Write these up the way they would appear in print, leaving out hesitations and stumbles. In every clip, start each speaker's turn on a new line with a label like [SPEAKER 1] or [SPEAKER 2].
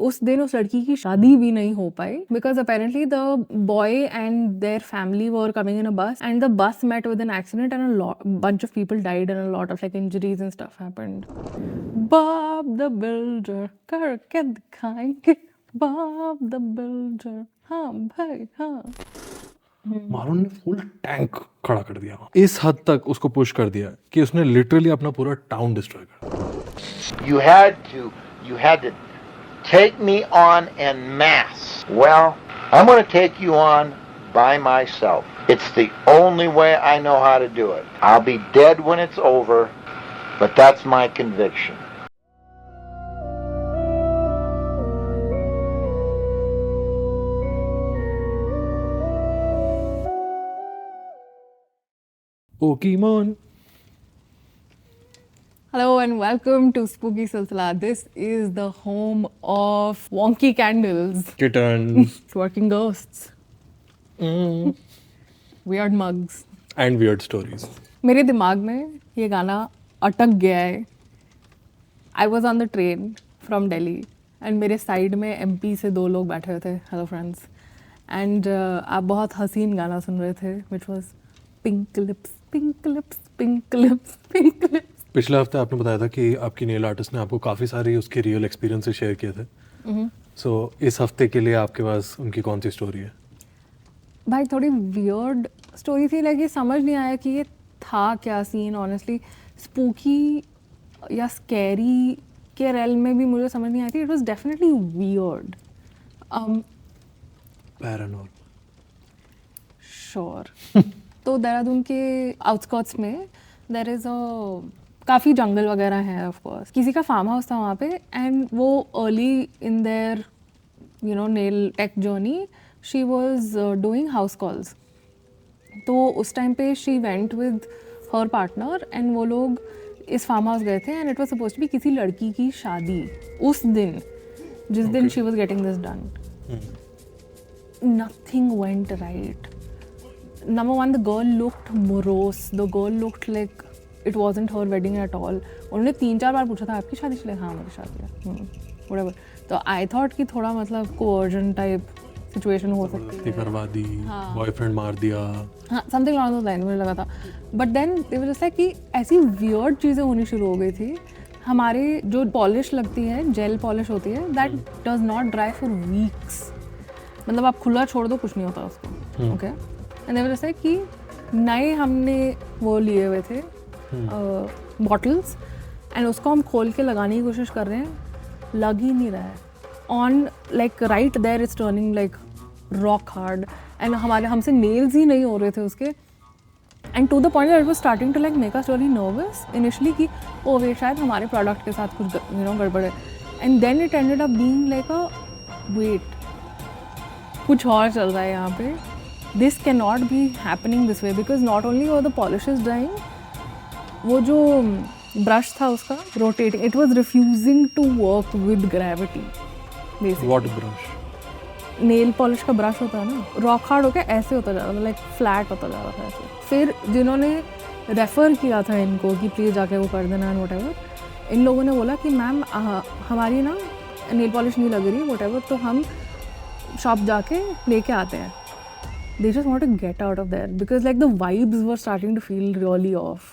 [SPEAKER 1] उस दिन उस लड़की की शादी भी नहीं हो पाई because apparently the boy and their family were coming in a bus and the bus met with an accident and a bunch of people died and a lot of like injuries and stuff happened. Bob the Builder करके दिखाएंगे Bob the Builder. हाँ भाई हाँ.
[SPEAKER 2] मारून ने full tank खड़ा कर दिया, इस हद तक उसको पुश कर दिया कि उसने लिटरली अपना पूरा टाउन डिस्ट्रॉय कर दिया.
[SPEAKER 3] You had to take me on en masse. Well, I'm going to take you on by myself. It's the only way I know how to do it. I'll be dead when it's over, but that's my conviction.
[SPEAKER 2] Pokemon.
[SPEAKER 1] Hello and welcome to Spooky Silsila. This is the home of wonky candles,
[SPEAKER 2] Kittens.
[SPEAKER 1] twerking ghosts, weird mugs.
[SPEAKER 2] And weird stories.
[SPEAKER 1] मेरे दिमाग में ये गाना अटक गया है. I was on the train from Delhi and मेरे side में MP से 2 लोग बैठे हुए थे. Hello friends. And आप बहुत हसीन गाना सुन रहे थे which was Pink Lips, Pink Lips, Pink Lips, Pink Lips.
[SPEAKER 2] पिछले हफ्ते आपने बताया था कि आपकी नेल आर्टिस्ट ने आपको काफ़ी सारी उसके रियल एक्सपीरियंसेस शेयर किए थे. सो इस हफ्ते के लिए आपके पास उनकी कौन सी स्टोरी है?
[SPEAKER 1] भाई थोड़ी वियर्ड स्टोरी थी. लाइक ये समझ नहीं आया कि ये था क्या सीन. ऑनेस्टली स्पूकी या स्कैरी के रेल में भी मुझे समझ नहीं आई थी. It was definitely weird.
[SPEAKER 2] Paranormal.
[SPEAKER 1] Sure. तो देहरादून के आउटस्कर्ट्स में देयर इज़ अ काफ़ी जंगल वगैरह है ऑफ कोर्स. किसी का फार्म हाउस था वहाँ पे एंड वो early in their nail tech journey she was doing house calls. तो उस टाइम पे she went with her partner and वो लोग इस फार्म हाउस गए थे and it was suppose to be किसी लड़की की शादी उस दिन जिस दिन she was getting this done. Nothing went right. Number one, the girl looked morose. The girl looked like it wasn't her wedding at all. उन्होंने 3-4 बार पूछा था आपकी शादी चले. हाँ मेरी शादी है. Whatever. तो I thought कि थोड़ा मतलब coercion type situation हो सकती है.
[SPEAKER 2] करवा दी, बॉयफ्रेंड मार दिया.
[SPEAKER 1] हाँ something along those lines मुझे लगा था. But then they were just like कि ऐसी weird चीज़ें होनी शुरू हो गई थी. हमारे जो पॉलिश लगती है, जेल पॉलिश होती है, that does not dry for weeks. मतलब आप खुला छोड़ दो कुछ नहीं होता उसको. Okay. And they were just like कि नए हमने वो लिए हुए थे बॉटल्स एंड उसको हम खोल के लगाने की कोशिश कर रहे हैं. लग ही नहीं रहा है. On like right there is turning like rock hard and हमसे नेल्स ही नहीं हो रहे थे उसके. And to the point that it was starting to like make us really nervous initially कि ओ वे शायद हमारे प्रोडक्ट के साथ कुछ गड़बड़ है. And then it ended up being like a wait कुछ और चल रहा है यहाँ पे. This cannot be happening this way because not only were the polishes drying, वो जो brush था उसका rotating, it was refusing to work with gravity. Basically.
[SPEAKER 2] What brush?
[SPEAKER 1] Nail polish का brush होता है ना, rock hard होके ऐसे होता जा रहा था, like flat होता जा रहा था ऐसे. फिर जिन्होंने रेफ़र किया था इनको कि प्लीज़ जाके वो कर देना and whatever, इन लोगों ने बोला कि मैम हमारी ना nail polish नहीं लग रही whatever, तो हम शॉप जाके लेके आते हैं. They just want to get out of there because like the vibes were starting to feel really off.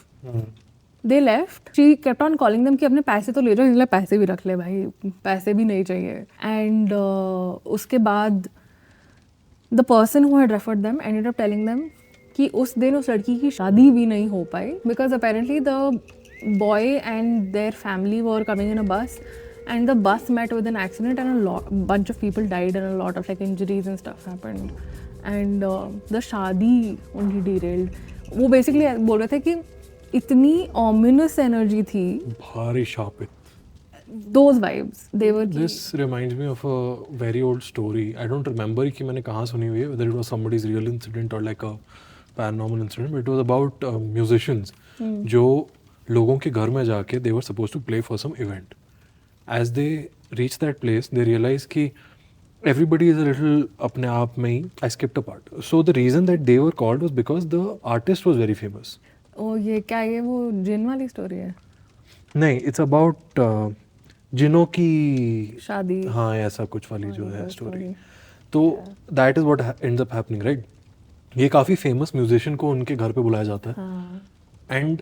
[SPEAKER 1] They left. She kept on calling them कि अपने पैसे तो ले जाओ. इसलिए पैसे भी रख ले भाई, पैसे भी नहीं चाहिए. And उसके बाद the person who had referred them ended up telling them कि उस दिन उस लड़की की शादी भी नहीं हो पाई because apparently the boy and their family were coming in a bus and the bus met with an accident and a bunch of people died and a lot of like injuries and stuff happened. And the शादी only derailed. वो basically बोल रहे थे कि इतनी ominous energy थी,
[SPEAKER 2] भारी शापित.
[SPEAKER 1] Those vibes they were.
[SPEAKER 2] This reminds me of a very old story. I don't remember कि मैंने कहाँ सुनी हुई है, whether it was somebody's real incident or like a paranormal incident, but it was about musicians जो लोगों के घर में जाके they were supposed to play for some event. As they reach that place, they realize कि everybody is a little अपने आप में ही. I skipped a part. So the reason that they were called was because the artist was very famous.
[SPEAKER 1] ओ ये क्या, ये वो जिन वाली story है?
[SPEAKER 2] नहीं, it's about जिनों की
[SPEAKER 1] शादी
[SPEAKER 2] हाँ ऐसा कुछ वाली जो है
[SPEAKER 1] whatever
[SPEAKER 2] स्टोरी,
[SPEAKER 1] story.
[SPEAKER 2] तो that is what ends up happening right. ये काफ़ी फेमस म्यूजिशियन को उनके घर पे बुलाया जाता है,
[SPEAKER 1] हाँ
[SPEAKER 2] and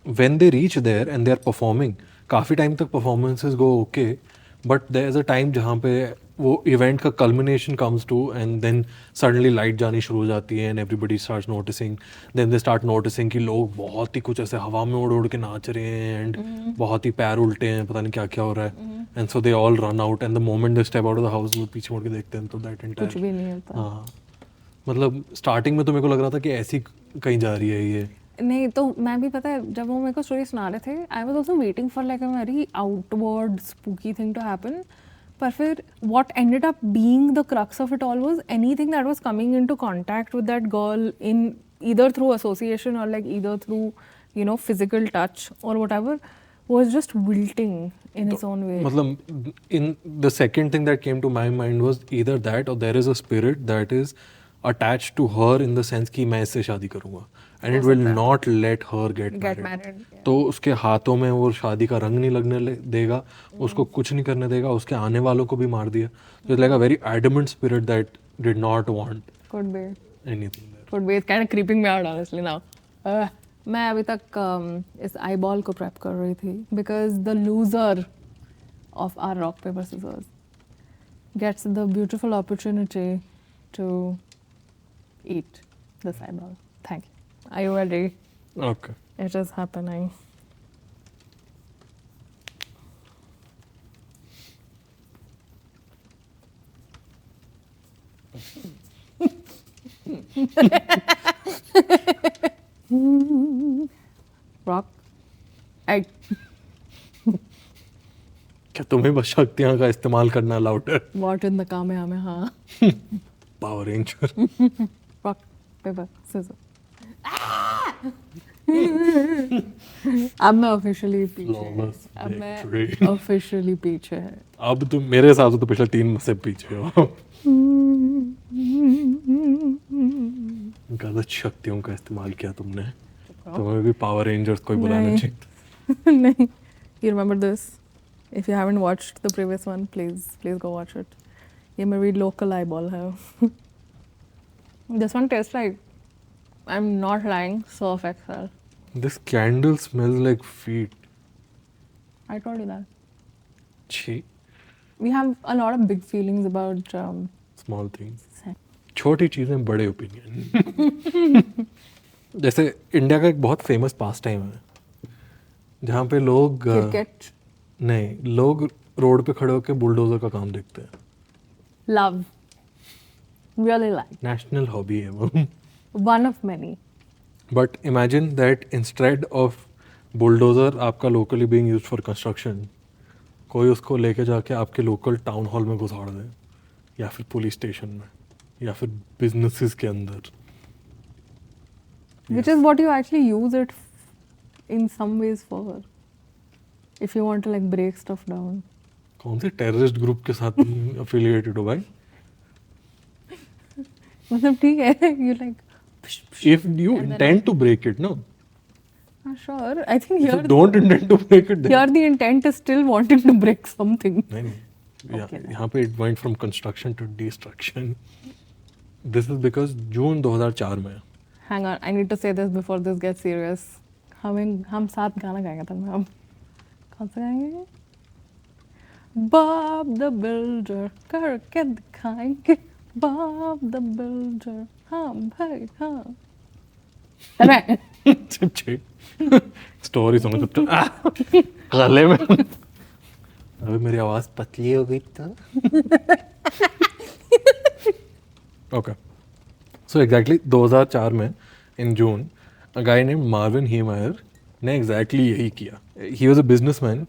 [SPEAKER 2] when they reach there and they are performing, काफ़ी टाइम तक performances go okay, but there is a time जहाँ पे वो इवेंट का culmination comes to and then suddenly light जानी शुरू हो जाती है and everybody starts noticing, then they start noticing कि लोग बहुत ही कुछ ऐसे हवा में उड़ उड़ के नाच रहे हैं एंड बहुत ही पैर उल्टे हैं, पता नहीं क्या क्या हो रहा है, and so they all run out and the moment they step out of the house वो पीछे मुड़ के देखते हैं तो दैट
[SPEAKER 1] कुछ
[SPEAKER 2] एंटायर
[SPEAKER 1] भी नहीं होता।
[SPEAKER 2] हाँ मतलब स्टार्टिंग में तो मेरे को लग रहा था कि ऐसी कहीं जा रही है ये।
[SPEAKER 1] नहीं तो मैं भी पता है जब वो मेरे को स्टोरी सुना रहे थे I was also waiting for like a very outward spooky thing to happen, पर फिर what ended up being the crux of it all was anything that was coming into contact with that girl in either through association or like either through you know physical touch or whatever was just wilting in its own way.
[SPEAKER 2] मतलब in the second thing that came to my mind was either that or there is a spirit that is attached to her in the sense कि मैं इससे शादी करूँगा and it will not let her get married.
[SPEAKER 1] Yeah.
[SPEAKER 2] तो उसके हाथों में वो शादी का रंग नहीं लगने देगा, उसको कुछ नहीं करने देगा, उसके आने वालों को भी मार दिया. So it's like a very adamant spirit that did not want
[SPEAKER 1] Could be.
[SPEAKER 2] anything there.
[SPEAKER 1] Could be. It's kind of creeping me out honestly now. मैं अभी तक इस eyeball को prep कर रही थी because the loser of our rock paper scissors gets the beautiful opportunity to eat this eyeball. Thank you. Are you ready?
[SPEAKER 2] Okay.
[SPEAKER 1] It is happening. Rock. Egg.
[SPEAKER 2] क्या तुम्हें बस शक्तियाँ का इस्तेमाल करना अलाउड है?
[SPEAKER 1] What in the Kamehameha?
[SPEAKER 2] Power Ranger.
[SPEAKER 1] Rock, paper, scissors. अब मैं ऑफिशियली पीछे
[SPEAKER 2] Flawless
[SPEAKER 1] अब मैं
[SPEAKER 2] victory.
[SPEAKER 1] ऑफिशियली पीछे है।
[SPEAKER 2] अब तुम मेरे हिसाब से तो पिछले 3 से पीछे हो. गलत शक्तियों का इस्तेमाल किया तुमने. तुम्हें भी पावर रेंजर्स को ही बुलाना
[SPEAKER 1] नहीं.
[SPEAKER 2] चाहिए.
[SPEAKER 1] नहीं, you remember this? If you haven't watched the previous one, please go watch it. ये मेरी local eyeball है. This one tastes like, I'm not lying, Surf Excel.
[SPEAKER 2] This candle smells like feet.
[SPEAKER 1] I told you that.
[SPEAKER 2] छी.
[SPEAKER 1] We have a lot of big feelings about
[SPEAKER 2] Small things.
[SPEAKER 1] sex.
[SPEAKER 2] छोटी चीजें बड़े opinion. जैसे India का एक बहुत famous पास time है जहाँ पे लोग
[SPEAKER 1] Cricket,
[SPEAKER 2] नहीं, लोग रोड पे खड़े होकर बुलडोजर का काम देखते हैं.
[SPEAKER 1] love, really like.
[SPEAKER 2] National hobby है वो.
[SPEAKER 1] One of many.
[SPEAKER 2] But imagine that instead of bulldozer आपका locally being used for construction, कोई उसको लेके जाके आपके लोकल टाउन हॉल में घुसाड़ दे, या फिर पुलिस स्टेशन में, या फिर बिजनेसेस के अंदर.
[SPEAKER 1] Which is what you actually use it in some ways for. If you want to like break stuff down.
[SPEAKER 2] कौन से टेररिस्ट ग्रुप के साथ अफिलिएटेड हो भाई?
[SPEAKER 1] मतलब ठीक है, you like.
[SPEAKER 2] If you intend to break it, no.
[SPEAKER 1] Sure, I think
[SPEAKER 2] If
[SPEAKER 1] here
[SPEAKER 2] you don't intend to break it, then
[SPEAKER 1] here the intent is still wanting to break something.
[SPEAKER 2] नहीं.
[SPEAKER 1] Okay.
[SPEAKER 2] यहाँ पे it went from construction to destruction. This is because जून 2004 में.
[SPEAKER 1] Hang on, I need to say this before this gets serious. हम साथ गाना गाएंगे तब हम कौन सा गाएंगे? Bob the Builder करके दिखाएंगे. Bob the Builder, हाँ भाई हाँ. अरे
[SPEAKER 2] चिप चिप स्टोरी सुनो चुपचाप. गले में अबे मेरी आवाज पतली हो गई तो. ओके, सो एग्जैक्टली 2004 में इन जून अ गाय नेम्ड मार्विन हीमायर ने एग्जैक्टली यही किया. He was a businessman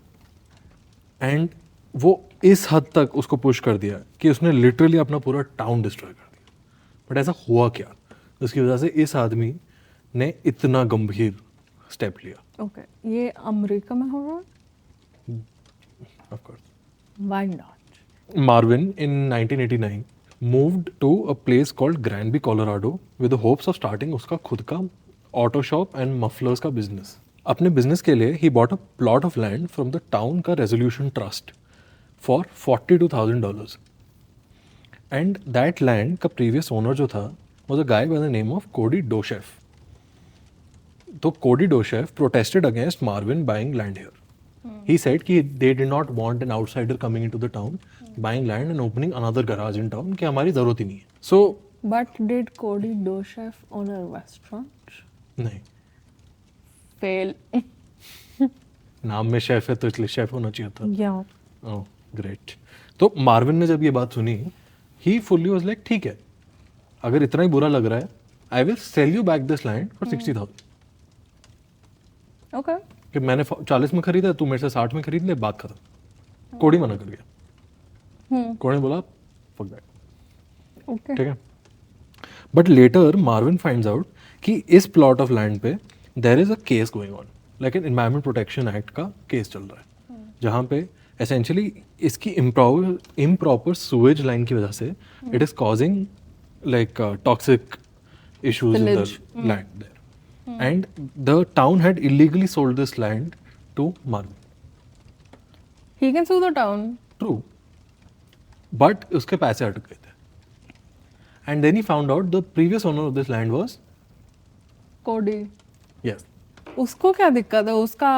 [SPEAKER 2] and वो इस हद तक उसको पुश कर दिया कि उसने लिटरली अपना पूरा टाउन डिस्ट्रॉय कर दिया. बट ऐसा हुआ क्या जिसकी वजह से इस आदमी ने इतना गंभीर स्टेप लिया?
[SPEAKER 1] ओके, ये अमेरिका में हो रहा है?
[SPEAKER 2] Of course.
[SPEAKER 1] Why not?
[SPEAKER 2] Marvin in 1989 moved to a place called Granby, Colorado with the hopes of starting उसका खुद का ऑटो शॉप एंड मफलर्स का बिजनेस. अपने बिजनेस के लिए ही bought a plot of land from the town का resolution trust for $42,000 and that land का प्रीवियस ओनर जो था was a guy by the name of Cody Doshef. So Cody Doshef protested against Marvin buying land here. He said कि they did not want an outsider coming into the town, buying land and opening another garage in town कि हमारी ज़रूरत ही नहीं है. So
[SPEAKER 1] But did Cody Doshef own a restaurant?
[SPEAKER 2] नहीं,
[SPEAKER 1] Fail.
[SPEAKER 2] नाम में chef है तो इसलिए शेफ होना चाहिए था.
[SPEAKER 1] Yeah.
[SPEAKER 2] Oh, great. तो मार्विन ने जब ये बात सुनी, he fully was like ठीक है, अगर इतना ही बुरा लग रहा है, I will sell you back this land for 60,000.
[SPEAKER 1] Okay.
[SPEAKER 2] कि मैंने 40 में खरीदा, तू मेरे से 60 में खरीद ले, बात खत्म. कोडी मना कर गया. कोडी ने बोला fuck that.
[SPEAKER 1] Okay.
[SPEAKER 2] ठीक है. But later Marvin finds out कि इस प्लॉट ऑफ लैंड पे there is a case going on, like an environment protection act का केस चल रहा है, जहाँ पे एसेंशियली इसकी इम्प्रॉपर सुएज लाइन की वजह से it is causing like toxic issues in
[SPEAKER 1] Village.
[SPEAKER 2] the land there. And the town had illegally sold this land to Marvin.
[SPEAKER 1] He can sue the town.
[SPEAKER 2] True. But उसके पैसे अटक गए थे. And then he found out the previous owner of this land was,
[SPEAKER 1] Cody.
[SPEAKER 2] yes.
[SPEAKER 1] उसको क्या दिक्कत है? उसका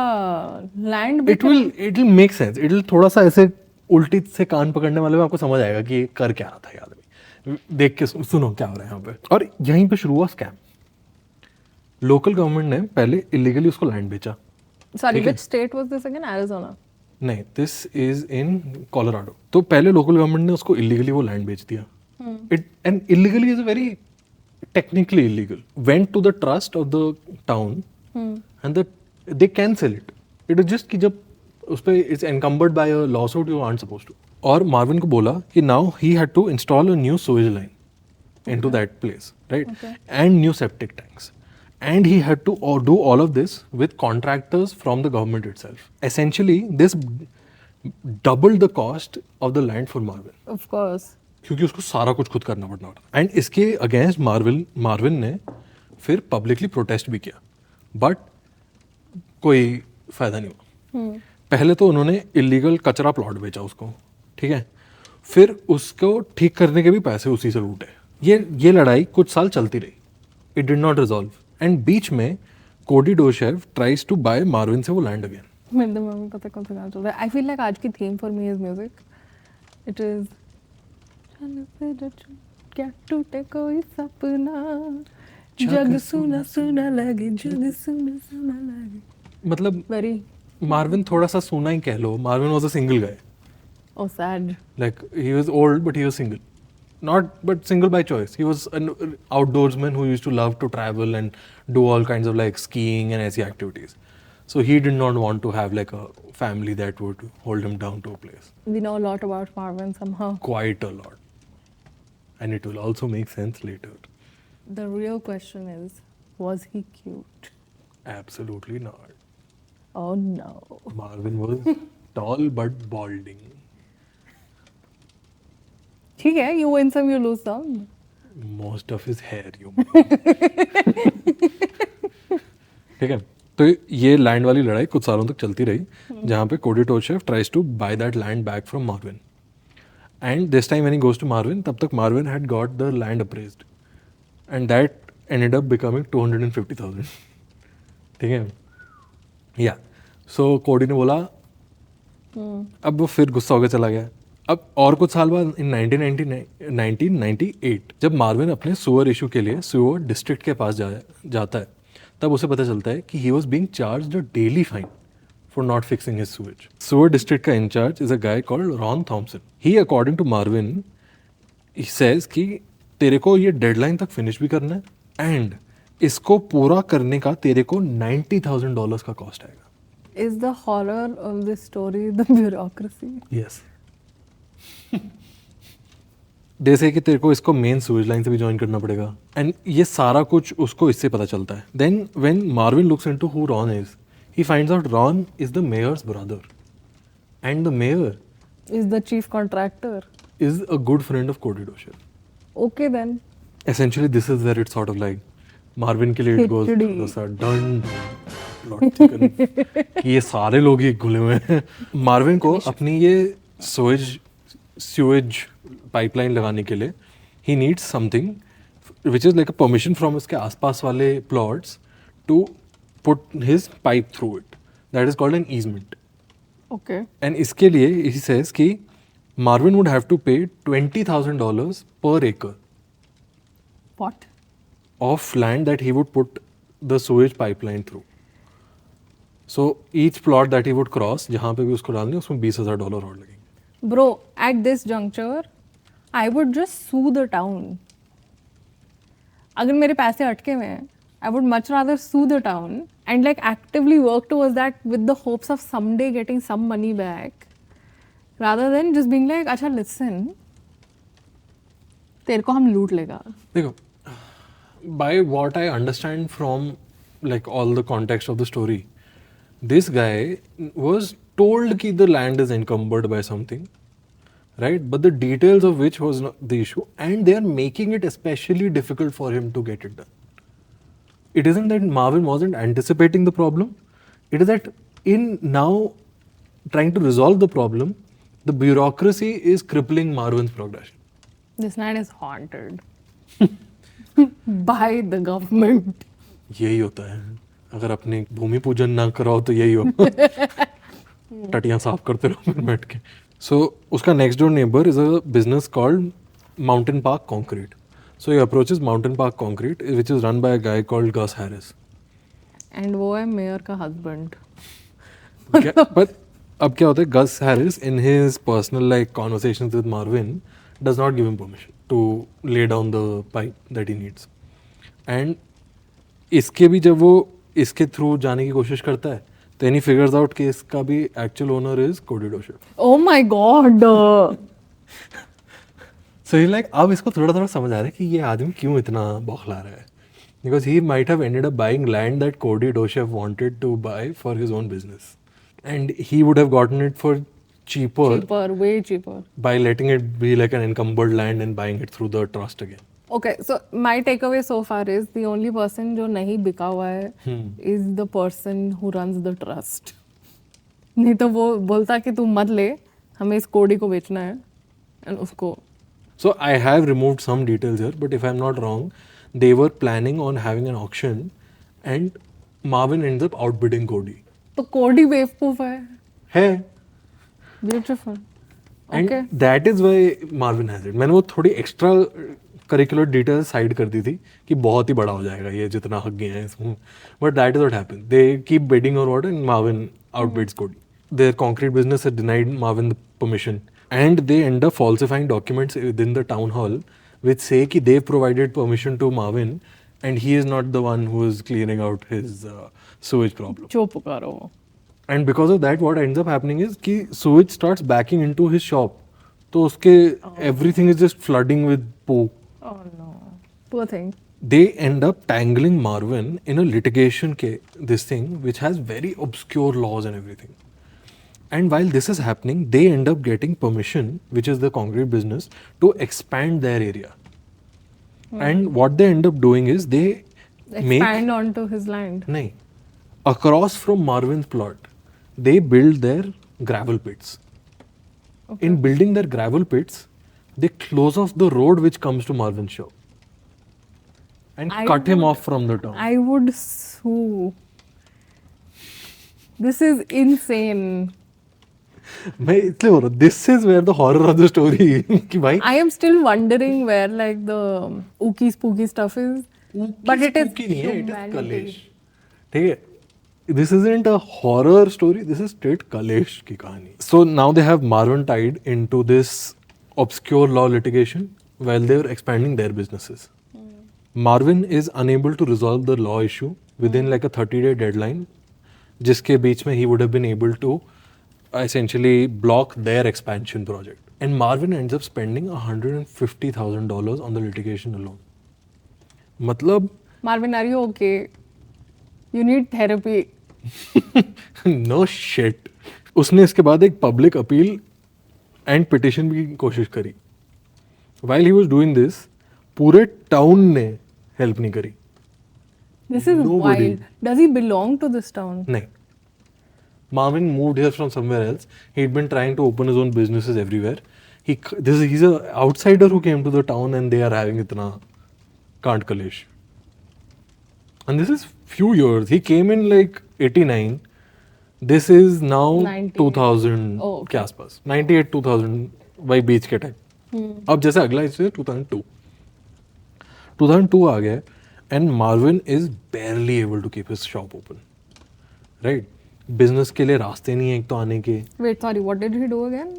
[SPEAKER 1] land
[SPEAKER 2] It will make sense. It will थोड़ा सा ऐसे उल्टी से कान पकड़ने वाले में आपको समझ आएगा कि ये कर क्या रहा था ये आदमी. देख के सुनो क्या हो रहा है यहाँ पे. और यहीं पे शुरू हुआ स्कैम. लोकल गवर्नमेंट ने पहले इलीगली उसको लैंड बेचा.
[SPEAKER 1] Sorry,
[SPEAKER 2] ठीक है.
[SPEAKER 1] which state was this again? Arizona.
[SPEAKER 2] नहीं, दिस इज इन कोलोराडो. तो पहले लोकल गवर्नमेंट ने उसको इलीगली वो लैंड बेच दिया. It and illegally is a very technically illegal. Went to the trust of the town and they can sell it. It is just कि जब उस पर it's encumbered by a lawsuit, you aren't supposed to. और Marvin को बोला कि now he had to install a new sewage line into that place, right, and new septic tanks. And he had to do all of this with contractors from the government itself. Essentially, this doubled the cost of the land for Marvin.
[SPEAKER 1] Of course.
[SPEAKER 2] क्योंकि उसको सारा कुछ खुद करना पड़ना था. And इसके against Marvin ने फिर पब्लिकली प्रोटेस्ट भी किया, बट कोई फायदा नहीं हुआ. पहले तो उन्होंने इलीगल कचरा प्लॉट बेचा उसको, ठीक है, फिर उसको ठीक करने के भी पैसे उसी से लूटे. ये लड़ाई कुछ साल चलती रही. It did not resolve. And बीच में Cody Doshef tries to buy Marvin से वो लैंड अगेन.
[SPEAKER 1] मेरे दिमाग में पता कौन सा गाना चल रहा है. आई फील लाइक आज की theme for me is music. It is क्या टूटे कोई सपना, जग सुना सुना लगे, जग सुना सुना लगे.
[SPEAKER 2] मतलब
[SPEAKER 1] वेरी
[SPEAKER 2] मार्विन थोड़ा सा सोना ही कह लो. Marvin was a single guy.
[SPEAKER 1] Oh sad.
[SPEAKER 2] Like he was old, but he was single. But single by choice. He was an outdoorsman who used to love to travel and do all kinds of like skiing and ऐसी activities. So he did not want to have like a family that would hold him down to a place.
[SPEAKER 1] We know a lot about Marvin somehow.
[SPEAKER 2] Quite a lot. And it will also make sense later.
[SPEAKER 1] The real question is, was he cute?
[SPEAKER 2] Absolutely not.
[SPEAKER 1] Oh no.
[SPEAKER 2] Marvin was tall but balding.
[SPEAKER 1] ठीक है, you win some, you lose some.
[SPEAKER 2] Most of his hair, you. ठीक है. तो ये land वाली लड़ाई कुछ सालों तक चलती रही, जहाँ पे Cody Doshef tries to buy that land back from Marvin. And this time when he goes to Marvin, तब तक Marvin had got the land appraised and that ended up becoming 250,000. ठीक है. या सो कोडी ने बोला, अब वो फिर गुस्सा होकर चला गया. अब और कुछ साल बाद इन 1998 जब मार्विन अपने सुअर इशू के लिए सुअर डिस्ट्रिक्ट के पास जाता है, तब उसे पता चलता है कि he was being charged a daily fine for not fixing his sewage. Sewer district का in charge is a guy called Ron Thomson. He according to Marvin he says कि तेरे को ये डेडलाइन तक फिनिश भी करना है एंड इसको पूरा करने का तेरे को $90,000 का कॉस्ट आएगा.
[SPEAKER 1] Is the horror of this story the bureaucracy?
[SPEAKER 2] Yes. जैसे कि तेरे को इसको मेन सूएज लाइन से भी ज्वाइन करना पड़ेगा. एंड ये सारा कुछ उसको इससे पता चलता है. Then when Marvin looks into who Ron is, he finds out Ron is the mayor's brother and the mayor
[SPEAKER 1] Is the chief contractor?
[SPEAKER 2] Is a good friend of Cody Doshef.
[SPEAKER 1] Okay then.
[SPEAKER 2] Essentially this is where it's sort of like Marvin के लिए it goes
[SPEAKER 1] Hitty.
[SPEAKER 2] थोड़ा सा done. Plot thicken कि ये सारे लोग ही घुले हुए हैं। मार्विन को अपनी ये स्यूएज पाइपलाइन लगाने के लिए he needs something which is like a permission from इसके आसपास वाले plots to put his pipe through it, that is called an easement.
[SPEAKER 1] Okay.
[SPEAKER 2] And इसके लिए ही सेज कि Marvin would have to pay $20,000 per acre
[SPEAKER 1] What?
[SPEAKER 2] of land that he would put the sewage pipeline through. So each plot that he would cross, जहाँ पे भी उसको डालने उसमें $20,000 और लगेंगे।
[SPEAKER 1] Bro, at this juncture, I would just sue the town. अगर मेरे पैसे अटके हुए हैं, I would much rather sue the town and like actively work towards that with the hopes of someday getting some money back, rather than just being like, अच्छा listen, तेरे को हम लूट लेगा।
[SPEAKER 2] देखो, by what I understand from like all the context of the story, this guy was told कि the land is encumbered by something, right? But the details of which was not the issue, and they are making it especially difficult for him to get it done. It isn't that Marvin wasn't anticipating the problem. It is that in now trying to resolve the problem, the bureaucracy is crippling Marvin's progression.
[SPEAKER 1] This land is haunted by the government.
[SPEAKER 2] यही होता है अगर अपने भूमि पूजन ना कराओ तो यही हो टटियां साफ करते रहो फिर बैठ के। सो उसका next door neighbour is a business called Mountain Park Concrete. So he approaches Mountain Park Concrete which is run by a guy called Gus Harris.
[SPEAKER 1] And वो है मेयर का हस्बैंड।
[SPEAKER 2] पर अब क्या होता है, Gus Harris in his personal like conversations with Marvin does not give him permission to lay down the pipe that he needs. And इसके भी जब वो इसके थ्रू जाने की कोशिश करता है then he figures out कि इसका भी actual owner is Cody Dorshev.
[SPEAKER 1] Oh my god!
[SPEAKER 2] So he's like, अब इसको थोड़ा थोड़ा समझ आ रहा है कि ये आदमी क्यों इतना बौखला रहा है, because he might have ended up buying land that Cody Dorshev wanted to buy for his own business, and he would have gotten it for cheaper
[SPEAKER 1] Way cheaper.
[SPEAKER 2] by letting it be like an encumbered land and buying it through the trust again.
[SPEAKER 1] Okay, so my takeaway so far is the only person जो नहीं बिका हुआ है is the person who runs the trust. नहीं तो वो बोलता कि तू मत ले, हमें इस कोडी को बेचना है and उसको।
[SPEAKER 2] So I have removed some details here, but if I'm not wrong, they were planning on having an auction, and Marvin ends up outbidding Cody.
[SPEAKER 1] तो कोडी बेवकूफ है।
[SPEAKER 2] है।
[SPEAKER 1] Beautiful.
[SPEAKER 2] And
[SPEAKER 1] Okay.
[SPEAKER 2] that is why Marvin has it. मैंने वो थोड़ी extra curricular details side कर दी थी कि बहुत ही बड़ा हो जाएगा ये जितना हक गए हैं इसमें, but that is what happens. They keep bidding or what and Marvin outbids Cody. Their concrete business had denied Marvin the permission and they end up falsifying documents within the town hall which say कि they provided permission to Marvin and he is not the one who is clearing out his sewage problem.
[SPEAKER 1] जो पुकारो वो।
[SPEAKER 2] And because of that, what ends up happening is कि sewage starts backing into his shop. तो उसके everything is just flooding with poo.
[SPEAKER 1] Oh no. Poor thing.
[SPEAKER 2] They end up tangling Marvin in a litigation this thing which has very obscure laws and everything. And while this is happening, they end up getting permission, which is the concrete business, to expand their area. And what they end up doing is they
[SPEAKER 1] Expand onto his land.
[SPEAKER 2] nahi, across from Marvin's plot, they build their gravel pits.
[SPEAKER 1] Okay.
[SPEAKER 2] In building their gravel pits, they close off the road which comes to Marvin's shop and
[SPEAKER 1] I
[SPEAKER 2] cut him
[SPEAKER 1] would-
[SPEAKER 2] off from the town.
[SPEAKER 1] I would sue. This is insane.
[SPEAKER 2] मैं इसलिए बोल रहा हूँ, this is where the horror of the story कि भाई
[SPEAKER 1] I am still wondering where like the ookie spooky stuff is. But it is
[SPEAKER 2] spooky नहीं है, it is
[SPEAKER 1] humanity.
[SPEAKER 2] कलेश, ठीक है? This isn't a horror story, this is straight कलेश की कहानी. So now they have Marvin tied into this obscure law litigation while they were expanding their businesses. Marvin is unable to resolve the law issue within like a 30-day deadline, जिसके बीच में he would have been able to essentially block their expansion project. And Marvin ends up spending $150,000 on the litigation alone. मतलब
[SPEAKER 1] Marvin, are you okay? You need therapy.
[SPEAKER 2] no shit. उसने इसके बाद एक public appeal and petition की कोशिश करी. While he was doing this, पूरे town ने हेल्प नहीं करी.
[SPEAKER 1] This is
[SPEAKER 2] Nobody.
[SPEAKER 1] wild. Does he belong to this town?
[SPEAKER 2] नहीं. Marvin moved here from somewhere else. He'd been trying to open his own businesses everywhere. He's a outsider who came to the town and they are having itna Kant Kalesh. And this is few years. He came in like 89. This is now
[SPEAKER 1] 90.
[SPEAKER 2] 2000
[SPEAKER 1] Oh, okay.
[SPEAKER 2] के आसपास 98 2000 वही बीच के time. अब जैसे अगला इससे 2002 आ गया and Marvin is barely able to keep his shop open. Right? Business के लिए रास्ते नहीं है एक तो आने के.
[SPEAKER 1] Wait, sorry, what did he do again?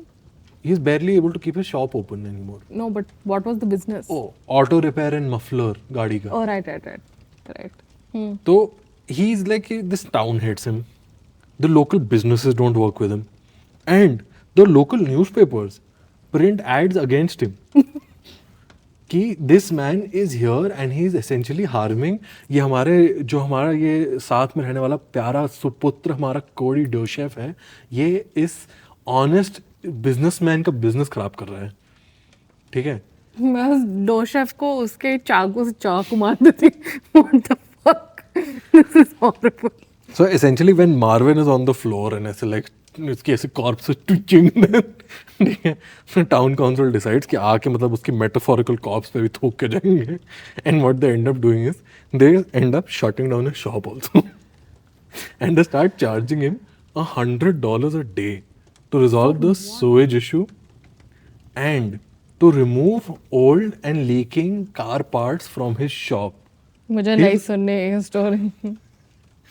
[SPEAKER 2] He is barely able to keep his shop open anymore.
[SPEAKER 1] No, but what was the business?
[SPEAKER 2] Oh, auto repair and muffler गाड़ी का.
[SPEAKER 1] Oh, right.
[SPEAKER 2] So he's like this town hates him. The local businesses don't work with him, and the local newspapers print ads against him. कि this man is here and he is essentially harming ये हमारा ये साथ में रहने वाला प्यारा सुपुत्र हमारा कोडी डोशेफ है, ये इस ऑनेस्ट बिजनेसमैन का बिजनेस खराब कर रहा है. ठीक है.
[SPEAKER 1] मैं उस डो शेफ को उसके चाकू से चाकू मार देती. What the fuck? This is horrible.
[SPEAKER 2] So essentially when Marvin is on the floor and ऐसे like इसकी ऐसे corpse is twitching, ठीक है, so town council decides कि आके मतलब उसकी metaphorical corpse पे भी थूक के जाएंगे, and what they end up doing is they end up shutting down his shop also, and they start charging him $100 a day to resolve the sewage issue and to remove old and leaking car parts from his shop.
[SPEAKER 1] मुझे नहीं सुननी है ये story.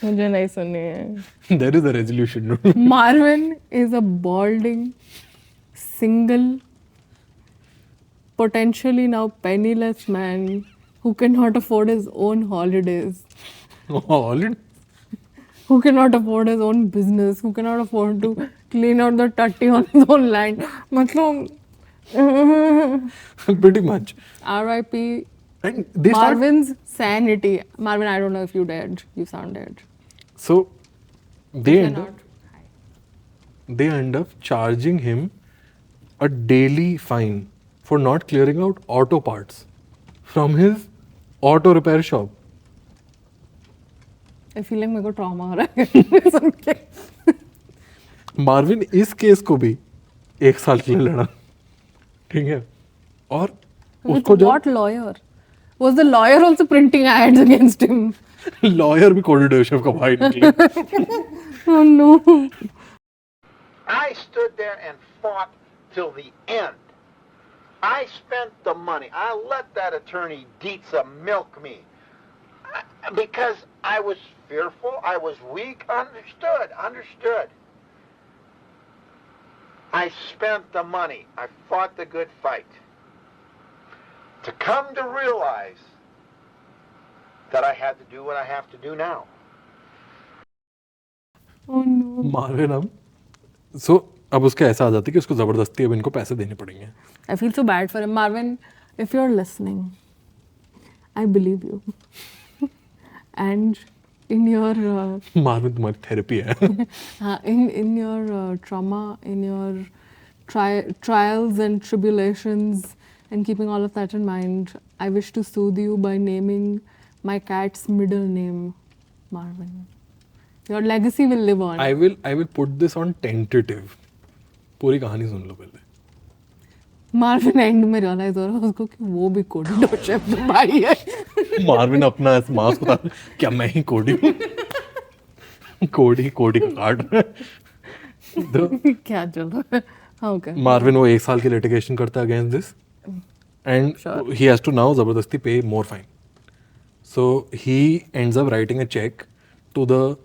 [SPEAKER 1] मुझे नहीं सुननी है.
[SPEAKER 2] There is a resolution.
[SPEAKER 1] Marvin is a balding, single, potentially now penniless man who cannot afford his own holidays,
[SPEAKER 2] All
[SPEAKER 1] who cannot afford his own business, who cannot afford to clean out the tutty on his own land. मतलब
[SPEAKER 2] pretty much.
[SPEAKER 1] R.I.P.
[SPEAKER 2] And they start,
[SPEAKER 1] Marvin's sanity. Marvin, I don't know if you dead. You sound dead.
[SPEAKER 2] so they
[SPEAKER 1] You
[SPEAKER 2] end up,
[SPEAKER 1] cannot.
[SPEAKER 2] they end up charging him a daily fine for not clearing out auto parts from his auto repair shop.
[SPEAKER 1] I feel like मेरे को trauma हो रहा है सुन के.
[SPEAKER 2] Marvin इस case को भी 1 साल के लिए लड़ा. ठीक है. और
[SPEAKER 1] With
[SPEAKER 2] उसको
[SPEAKER 1] what lawyer? Was the lawyer also printing ads against him?
[SPEAKER 2] Lawyer भी कोडी डोशेफ का भाई निकले.
[SPEAKER 1] Oh no.
[SPEAKER 3] I stood there and fought till the end. I spent the money. I let that attorney Dietza milk me. Because I was fearful, I was weak, understood. I spent the money. I fought the good fight. To come to realize that I had to do what I have to do now.
[SPEAKER 1] Oh no.
[SPEAKER 2] Marvin अब उसका ऐसा आ जाता है कि उसको जबरदस्ती अब इनको पैसे देने पड़ेंगे.
[SPEAKER 1] I feel so bad for him. Marvin, if you're listening, I believe you. And in your
[SPEAKER 2] Marvin तुम्हारी थेरेपी है.
[SPEAKER 1] in your trauma, in your trials and tribulations, and keeping all of that in mind, I wish to soothe you by naming my cat's middle name, Marvin. Your legacy will live on.
[SPEAKER 2] I will put this on tentative. पूरी कहानी सुन लो पहले.
[SPEAKER 1] Marvin and में realise हो रहा है उसको कि वो भी कोडी डोशेफ का भाई है.
[SPEAKER 2] मार्विन अपना मास्क उतार, क्या मैं ही कोडी हूँ? कोडी का काट रहा है.
[SPEAKER 1] क्या चल रहा है? हाँ ओके.
[SPEAKER 2] मार्विन वो 1 साल की लिटिगेशन करता है against this, and he has to now जबरदस्ती pay more fine. So he ends up writing a cheque to the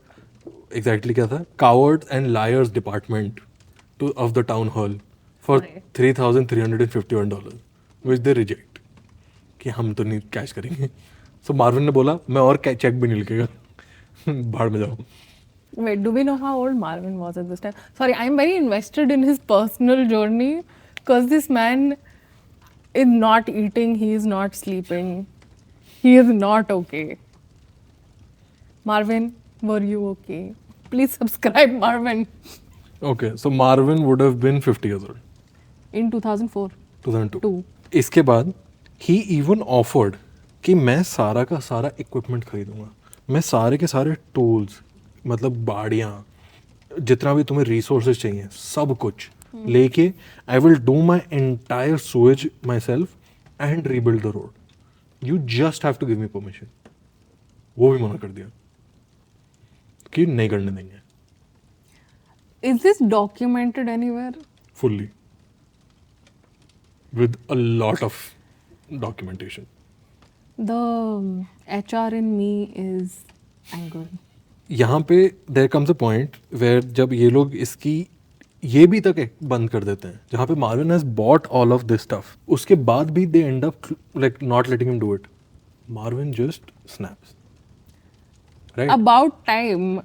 [SPEAKER 2] exactly क्या था, cowards and liars department of the town hall for $3,351, which they reject कि हम तो नहीं cash करेंगे. So Marvin ने बोला मैं और चेक भी नहीं लिखेगा, भाड़ में जाओ.
[SPEAKER 1] Wait, do we know how old Marvin was at this time? Sorry, I'm very invested in his personal journey because this man is not eating, he is not sleeping, he is not okay. Marvin, were you okay? Please subscribe, Marvin.
[SPEAKER 2] Okay, so Marvin would have been 50 years old.
[SPEAKER 1] In 2004.
[SPEAKER 2] 2002. इसके बाद he even offered कि मैं सारा का सारा equipment खरीदूंगा. मैं सारे के सारे टूल्स, मतलब बाड़ियाँ, जितना भी तुम्हें रिसोर्सेज चाहिए, सब कुछ लेके I will do my entire sewage myself and rebuild the road. You just have to give me permission. वो भी मना कर दिया कि नहीं करने देंगे.
[SPEAKER 1] Is this documented anywhere?
[SPEAKER 2] Fully. With a lot of documentation.
[SPEAKER 1] The HR in me is angry.
[SPEAKER 2] यहाँ पे there comes a point where जब ये लोग इसकी ये भी तक बंद कर देते हैं, जहाँ पे Marvin has bought all of this stuff, उसके बाद भी they end up like not letting him do it. Marvin just snaps. Right?
[SPEAKER 1] About time.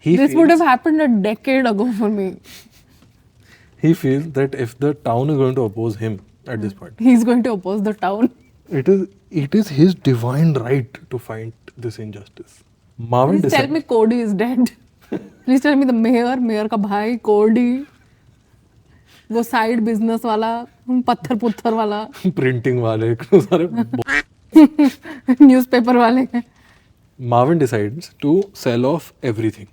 [SPEAKER 2] He
[SPEAKER 1] This would
[SPEAKER 2] feels-
[SPEAKER 1] have happened a decade ago for me.
[SPEAKER 2] He feels that if the town is going to oppose him at this point,
[SPEAKER 1] He's going to oppose the town.
[SPEAKER 2] it is his divine right to fight this injustice. Marvin
[SPEAKER 1] Please tell me Cody is dead. Please tell me the mayor का भाई Cody, वो side business वाला, पत्थर पुत्थर वाला,
[SPEAKER 2] printing वाले सारे.
[SPEAKER 1] Newspaper वाले.
[SPEAKER 2] Marvin decides to sell off everything.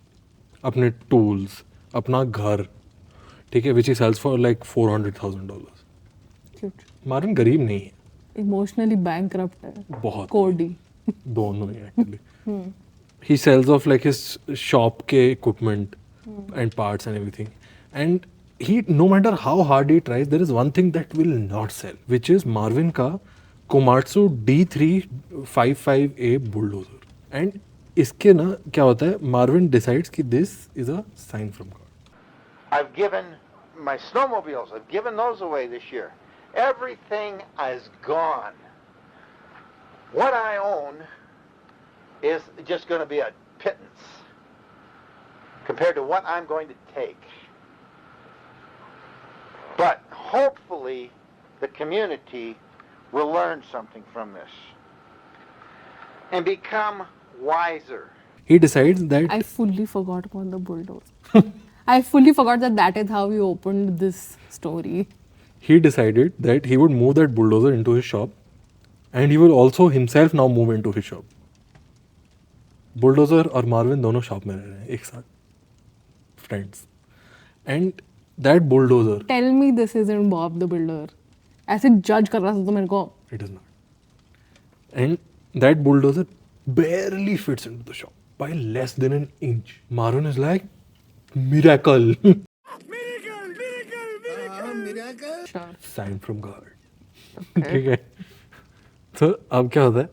[SPEAKER 2] अपने tools, अपना घर, ठीक है, which he sells for like $400,000.
[SPEAKER 1] Cute.
[SPEAKER 2] Marvin गरीब नहीं है,
[SPEAKER 1] Emotionally bankrupt है.
[SPEAKER 2] बहुत.
[SPEAKER 1] Cody.
[SPEAKER 2] दोनों ही actually. He sells off like his shop के equipment and parts and everything. And he, no matter how hard he tries, there is one thing that will not sell, which is Marvin का Komatsu D355A bulldozer. And इसके ना क्या होता है, Marvin decides कि this is a sign from God.
[SPEAKER 3] I've given my snowmobiles, I've given those away this year. Everything is gone. What I own is just going to be a pittance compared to what I'm going to take. But hopefully the community will learn something from this and become wiser.
[SPEAKER 2] He decides that
[SPEAKER 1] I fully forgot about the bulldozer. I fully forgot that is how we opened this story.
[SPEAKER 2] he decided that he would move that bulldozer into his shop, and he will also himself now move into his shop. Bulldozer और Marvin दोनों shop में रह रहे हैं एक साथ, friends. And that bulldozer,
[SPEAKER 1] Tell me this isn't Bob the Builder. ऐसे जज कर रहा था तो मेरे को.
[SPEAKER 2] it is not. And that bulldozer barely fits into the shop by less than an inch. Marvin is like, miracle.
[SPEAKER 1] Sure.
[SPEAKER 2] Sign from God. ठीक है. तो अब क्या होता है,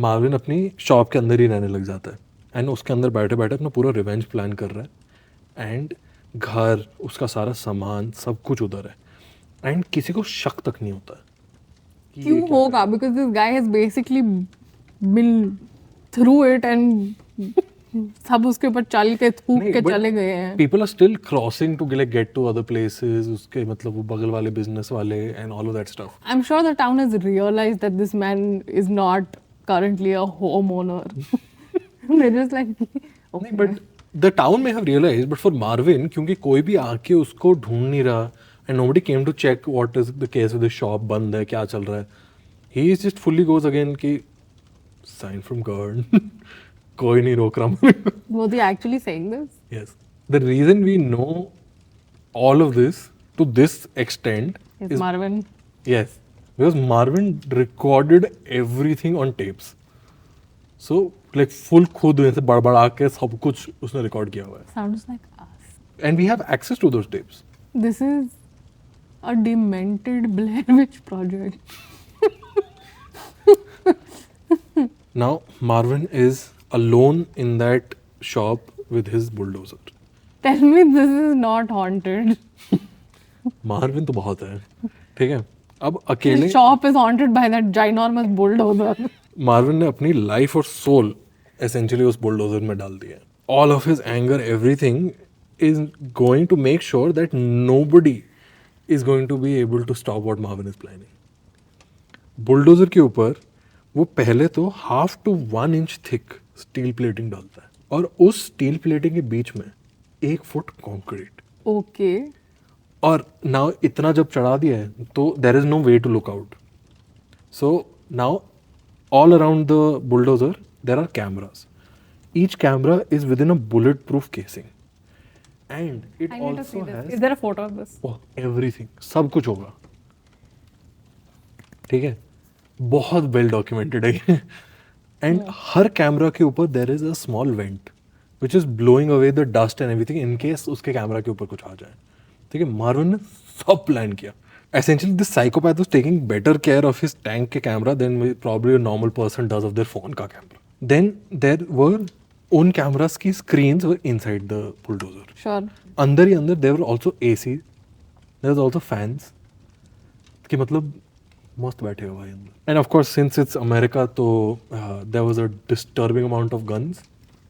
[SPEAKER 2] मार्विन अपनी शॉप के अंदर ही रहने लग जाता है, एंड उसके अंदर बैठे बैठे अपना पूरा रिवेंज प्लान कर रहा है. एंड घर, उसका सारा सामान, सब कुछ उधर है, एंड किसी को शक तक नहीं होता है कि ये
[SPEAKER 1] क्यों
[SPEAKER 2] क्या
[SPEAKER 1] होगा? Because this guy has basically been through it and सब उसके ऊपर चल के थूक
[SPEAKER 2] नहीं,
[SPEAKER 1] के
[SPEAKER 2] but
[SPEAKER 1] चले गए हैं.
[SPEAKER 2] people are still crossing to like get to other places. उसके मतलब वो बगल वाले business वाले and all of that stuff.
[SPEAKER 1] I'm sure the town has realized that this man is not currently a homeowner. They're just like,
[SPEAKER 2] नहीं,
[SPEAKER 1] okay.
[SPEAKER 2] but the town may have realized, but for Marvin, क्योंकि कोई भी आके उसको ढूंढ नहीं रहा, and nobody came to check what is the case with the shop, बंद है, क्या चल रहा है, he just fully goes again कि sign from God. कोई नहीं रोक रहा मुझे.
[SPEAKER 1] Was he actually saying this?
[SPEAKER 2] Yes. The reason we know all of this to this extent
[SPEAKER 1] Is
[SPEAKER 2] is
[SPEAKER 1] Marvin?
[SPEAKER 2] yes, because Marvin recorded everything on tapes. So like full खुद ऐसे बड़बड़ा के सब कुछ उसने रिकॉर्ड किया हुआ है.
[SPEAKER 1] Sounds like us.
[SPEAKER 2] And we have access to those tapes.
[SPEAKER 1] This is a demented Blair Witch project.
[SPEAKER 2] Now Marvin is alone in that shop with his bulldozer.
[SPEAKER 1] Tell me this is not haunted.
[SPEAKER 2] Marvin तो बहुत है, ठीक है. अब अकेले
[SPEAKER 1] His shop is haunted by that ginormous bulldozer.
[SPEAKER 2] Marvin ने अपनी life और सोल एसेंशियली उस बुलडोजर में डाल दिया है. All of his anger, everything is going to make sure that nobody is going to be able to stop what Marvin is planning. Bulldozer के ऊपर वो पहले तो 1/2 to 1 inch thick steel plating डालता है, और उस स्टील प्लेटिंग के बीच में 1 फुट कंक्रीट.
[SPEAKER 1] Okay.
[SPEAKER 2] और नाउ इतना जब चढ़ा दिया है तो there is no way to look out. So now all around the bulldozer there are cameras, each camera is within a bulletproof casing, and it
[SPEAKER 1] I need to see
[SPEAKER 2] also
[SPEAKER 1] this.
[SPEAKER 2] has
[SPEAKER 1] Is there a photo of this?
[SPEAKER 2] everything. सब कुछ होगा, ठीक है, बहुत well documented है. And हर camera के ऊपर there is a small vent which is blowing away the dust and everything in case उसके कैमरा के ऊपर कुछ आ जाए. ठीक है, मार्विन ने सब प्लान किया. Essentially, this psychopath was taking better care of his tank के camera than probably a normal person does of their phone का camera. Then there were उन cameras की screens were inside the bulldozer.
[SPEAKER 1] Sure.
[SPEAKER 2] अंदर ही अंदर there were also AC, there was also fans. कि मतलब मस्त बैठे हो भाई अंदर. And of course, since it's America, तो there was a disturbing amount of guns.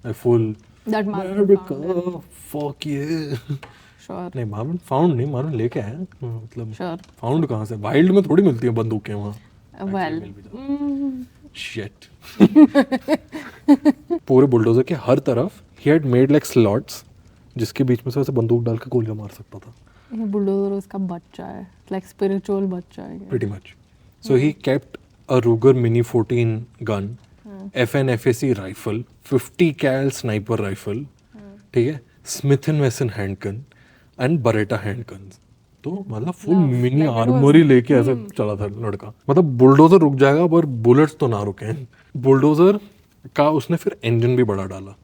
[SPEAKER 2] A full
[SPEAKER 1] That Marvin found it.
[SPEAKER 2] America, fuck yeah.
[SPEAKER 1] Sure.
[SPEAKER 2] नहीं Marvin found नहीं, मार्विन लेके आया. मतलब
[SPEAKER 1] Sure.
[SPEAKER 2] फाउंड कहाँ से? वाइल्ड में थोड़ी मिलती है बंदूकें वहाँ.
[SPEAKER 1] Well.
[SPEAKER 2] शिट. पूरे बुलडोजर के हर तरफ he had made like slots जिसके बीच में से वैसे बंदूक डाल के गोलियां मार सकता था.
[SPEAKER 1] ये बुलडोजर उसका बच्चा है, लाइक स्पिरिचुअल बच्चा है.
[SPEAKER 2] Pretty much. So he kept a Ruger mini 14 गन, FN FAC rifle, 50 cal sniper rifle, ठीक है, Smith and Wesson handgun and Beretta handguns. तो मतलब फुल मिनी आर्मरी लेके ऐसे चला था लड़का. मतलब बुलडोजर रुक जाएगा पर बुलेट्स तो ना रुके. बुलडोजर का उसने फिर इंजन भी बड़ा डाला